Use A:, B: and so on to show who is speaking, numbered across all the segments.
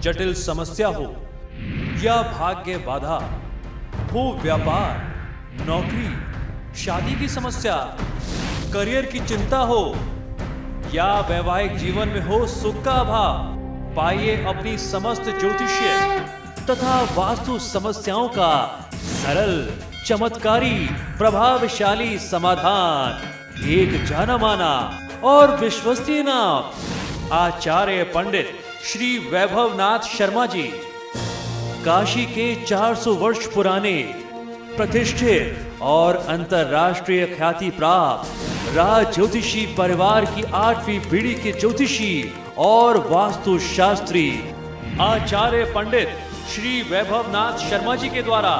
A: जटिल समस्या हो या भाग्य बाधा, हो व्यापार, नौकरी, शादी की समस्या, करियर की चिंता हो या वैवाहिक जीवन में हो सुख का अभाव, पाइए अपनी समस्त ज्योतिषीय तथा वास्तु समस्याओं का सरल, चमत्कारी, प्रभावशाली समाधान। एक जाना माना और विश्वसनीय नाम, आचार्य पंडित श्री वैभवनाथ शर्मा जी, काशी के 400 वर्ष पुराने प्रतिष्ठित और अंतरराष्ट्रीय ख्याति प्राप्त राज ज्योतिषी परिवार की 8वीं पीढ़ी के ज्योतिषी और वास्तु शास्त्री आचार्य पंडित श्री वैभवनाथ शर्मा जी के द्वारा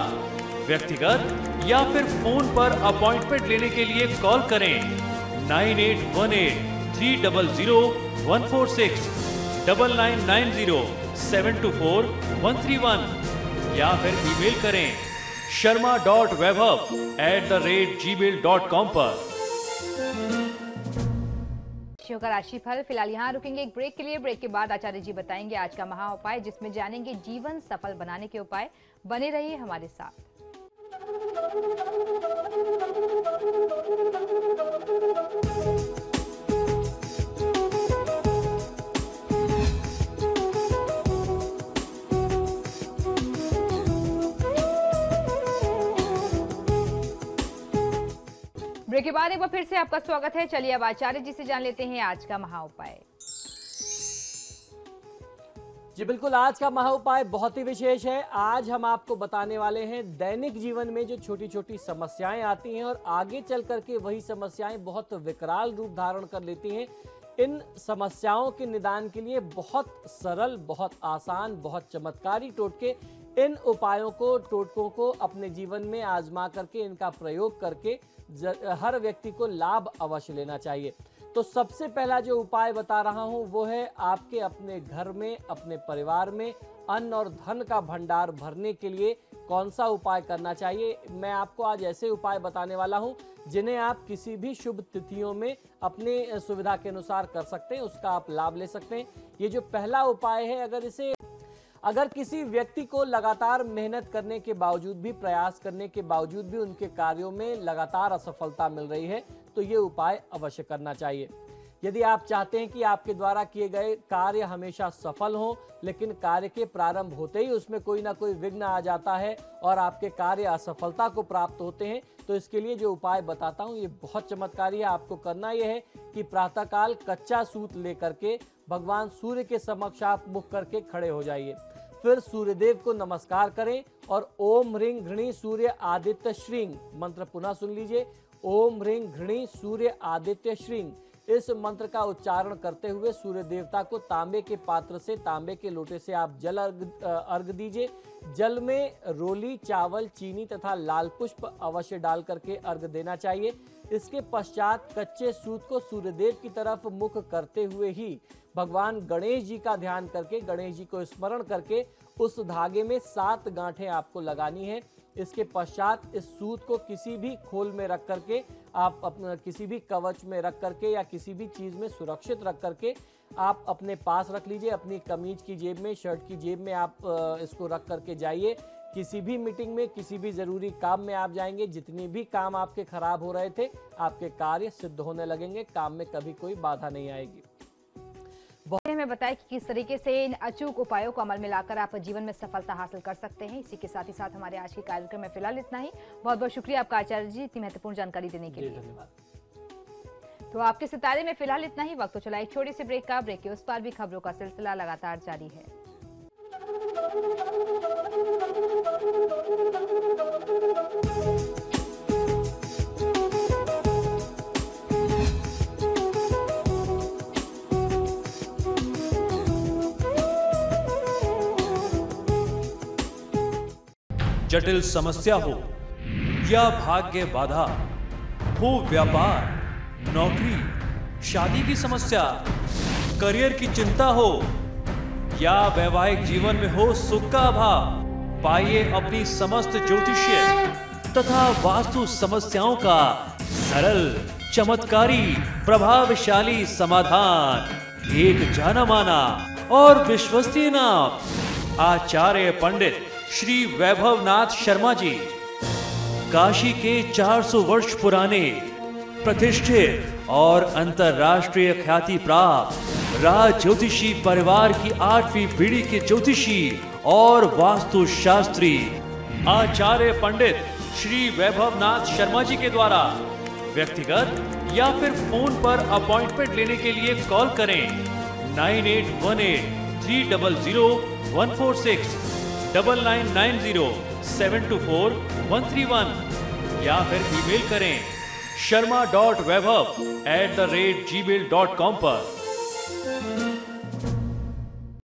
A: व्यक्तिगत या फिर फोन पर अपॉइंटमेंट लेने के लिए कॉल करें 9818300146, 9990724131 या फिर ईमेल करें sharma.vaibhav@gmail.com पर।
B: का राशिफल फिलहाल यहाँ रुकेंगे एक ब्रेक के लिए। ब्रेक के बाद आचार्य जी बताएंगे आज का महा उपाय, जिसमें जानेंगे जीवन सफल बनाने के उपाय। बने रहिए हमारे साथ। ब्रेक के बाद एक बार फिर से आपका स्वागत है। चलिए अब आचार्य जी से जान लेते हैं आज का महा उपाय।
C: जी बिल्कुल, आज का महा उपाय बहुत ही विशेष है। आज हम आपको बताने वाले हैं दैनिक जीवन में जो छोटी छोटी समस्याएं आती हैं और आगे चल करके वही समस्याएं बहुत विकराल रूप धारण कर लेती हैं। इन समस्याओं के निदान के लिए बहुत सरल, बहुत आसान, बहुत चमत्कारी टोटके, इन उपायों को, टोटकों को अपने जीवन में आजमा करके, इनका प्रयोग करके हर व्यक्ति को लाभ अवश्य लेना चाहिए। तो सबसे पहला जो उपाय बता रहा हूं वो है आपके अपने घर में, अपने परिवार में अन्न और धन का भंडार भरने के लिए कौन सा उपाय करना चाहिए। मैं आपको आज ऐसे उपाय बताने वाला हूं जिन्हें आप किसी भी शुभ तिथियों में अपने सुविधा के अनुसार कर सकते हैं, उसका आप लाभ ले सकते हैं। ये जो पहला उपाय है, अगर किसी व्यक्ति को लगातार मेहनत करने के बावजूद भी, प्रयास करने के बावजूद भी उनके कार्यों में लगातार असफलता मिल रही है, तो ये उपाय अवश्य करना चाहिए। यदि आप चाहते हैं कि आपके द्वारा किए गए कार्य हमेशा सफल हों, लेकिन कार्य के प्रारंभ होते ही उसमें कोई ना कोई विघ्न आ जाता है और आपके कार्य असफलता को प्राप्त होते हैं, तो इसके लिए जो उपाय बताता हूँ ये बहुत चमत्कारी है। आपको करना यह है कि प्रातःकाल कच्चा सूत लेकर के भगवान सूर्य के समक्ष आप मुख करके खड़े हो जाइए। फिर सूर्यदेव को नमस्कार करें और ओम ह्रीं घृणी सूर्य आदित्य श्रीं मंत्र पुनः सुन लीजिए। ओम ह्रीं घृणी सूर्य आदित्य श्रीं, इस मंत्र का उच्चारण करते हुए सूर्य देवता को तांबे के पात्र से, तांबे के लोटे से आप जल अर्घ दीजिए। जल में रोली, चावल, चीनी तथा लाल पुष्प अवश्य डाल करके अर्घ देना चाहिए। इसके पश्चात कच्चे सूत को सूर्यदेव की तरफ मुख करते हुए ही भगवान गणेश जी का ध्यान करके, गणेश जी को स्मरण करके उस धागे में 7 गांठें आपको लगानी है। इसके पश्चात इस सूत को किसी भी खोल में रख करके, आप अपना किसी भी कवच में रख करके या किसी भी चीज में सुरक्षित रख करके आप अपने पास रख लीजिए। अपनी कमीज की जेब में, शर्ट की जेब में आप इसको रख करके जाइए। किसी भी मीटिंग में, किसी भी जरूरी काम में आप जाएंगे, जितनी भी काम आपके खराब हो रहे थे, आपके कार्य सिद्ध होने लगेंगे। काम में कभी कोई बाधा नहीं आएगी।
B: हमें बताया कि किस तरीके से इन अचूक उपायों को अमल में लाकर आप जीवन में सफलता हासिल कर सकते हैं। इसी के साथ ही साथ हमारे आज के कार्यक्रम में फिलहाल इतना ही। बहुत बहुत शुक्रिया आपका आचार्य जी, इतनी महत्वपूर्ण जानकारी देने के लिए।
C: धन्यवाद।
B: तो आपके सितारे में फिलहाल इतना ही। वक्त तो चला एक छोटी सी ब्रेक का। ब्रेक के उस पार भी खबरों का सिलसिला लगातार जारी है।
A: जटिल समस्या हो या भाग्य बाधा, हो व्यापार, नौकरी, शादी की समस्या, करियर की चिंता हो या वैवाहिक जीवन में हो सुख का अभाव, पाइए अपनी समस्त ज्योतिषीय तथा वास्तु समस्याओं का सरल, चमत्कारी, प्रभावशाली समाधान। एक जाना माना और विश्वसनीय नाम आचार्य पंडित श्री वैभवनाथ शर्मा जी, काशी के 400 वर्ष पुराने प्रतिष्ठित और अंतरराष्ट्रीय ख्याति प्राप्त राज ज्योतिषी परिवार की 8वीं पीढ़ी के ज्योतिषी और वास्तुशास्त्री आचार्य पंडित श्री वैभवनाथ शर्मा जी के द्वारा व्यक्तिगत या फिर फोन पर अपॉइंटमेंट लेने के लिए कॉल करें 9818-300-146, 9990-724-131 या फिर ईमेल करें sharma.vaibhav@gmail.com पर।